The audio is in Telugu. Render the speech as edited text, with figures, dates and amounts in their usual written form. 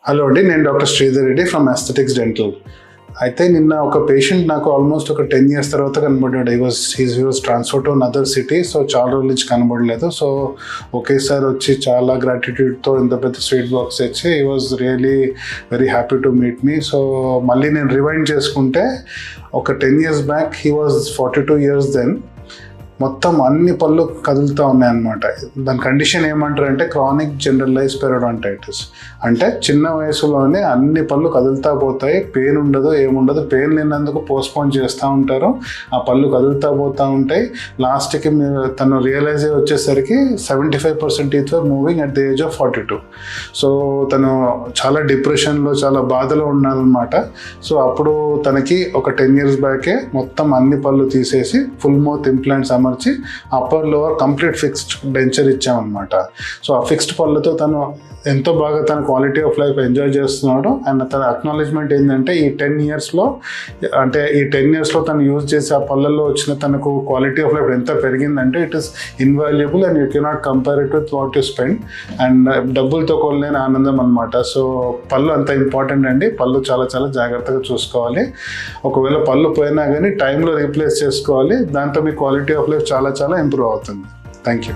హలో అండి, నేను doctor Sridhar Reddy from aesthetics dental. అయితే నిన్న ఒక పేషెంట్ నాకు ఆల్మోస్ట్ ఒక 10 years తర్వాత కనబడ్డాడు. He was transfer to another city. So చాలా రోజుల నుంచి కనబడలేదు. సో ఒకేసారి వచ్చి చాలా గ్రాటిట్యూడ్తో ఇంత పెద్ద స్వీట్ బాక్స్ ఇచ్చి he was really very happy to meet me. So మళ్ళీ నేను రివైండ్ చేసుకుంటే ఒక 10 years back he was 42 years then. మొత్తం అన్ని పళ్ళు కదులుతూ ఉన్నాయన్నమాట. దాని కండిషన్ ఏమంటారు అంటే క్రానిక్ జనరలైజ్ పెరియోడాంటైటిస్. అంటే చిన్న వయసులోనే అన్ని పళ్ళు కదులుతూ పోతాయి, పెయిన్ ఉండదు, ఏముండదు. పెయిన్ లేనందుకు పోస్ట్పోన్ చేస్తూ ఉంటారు, ఆ పళ్ళు కదులుతూ పోతూ ఉంటాయి. లాస్ట్కి తను రియలైజ్ వచ్చేసరికి 75% teeth were moving at the age of 42. So తను చాలా డిప్రెషన్లో, చాలా బాధలో ఉన్నారనమాట. సో అప్పుడు తనకి ఒక 10 years బ్యాకే మొత్తం అన్ని పళ్ళు తీసేసి ఫుల్ మౌత్ ఇంప్లాంట్స్ అమర్చి upper lower complete fixed denture ఇచ్చామన్నమాట. సో ఆ ఫిక్స్డ్ పళ్ళతో తను ఎంతో బాగా తన క్వాలిటీ ఆఫ్ లైఫ్ ఎంజాయ్ చేస్తున్నాడు. అండ్ తన అక్నాలెడ్జ్మెంట్ ఏంటంటే ఈ 10 yearsలో తను యూజ్ చేసి ఆ పళ్ళల్లో వచ్చిన తనకు క్వాలిటీ ఆఫ్ లైఫ్ ఎంత పెరిగిందంటే it is invaluable and you cannot compare it with what you spend. And డబ్బులతో కొనలేని ఆనందం అనమాట. సో పళ్ళు అంత ఇంపార్టెంట్ అండి. పళ్ళు చాలా చాలా జాగ్రత్తగా చూసుకోవాలి. ఒకవేళ పళ్ళు పోయినా కానీ టైంలో రీప్లేస్ చేసుకోవాలి. దాంతో మీ క్వాలిటీ ఆఫ్ లైఫ్ చాలా చాలా ఇంప్రూవ్ అవుతుంది. Thank you.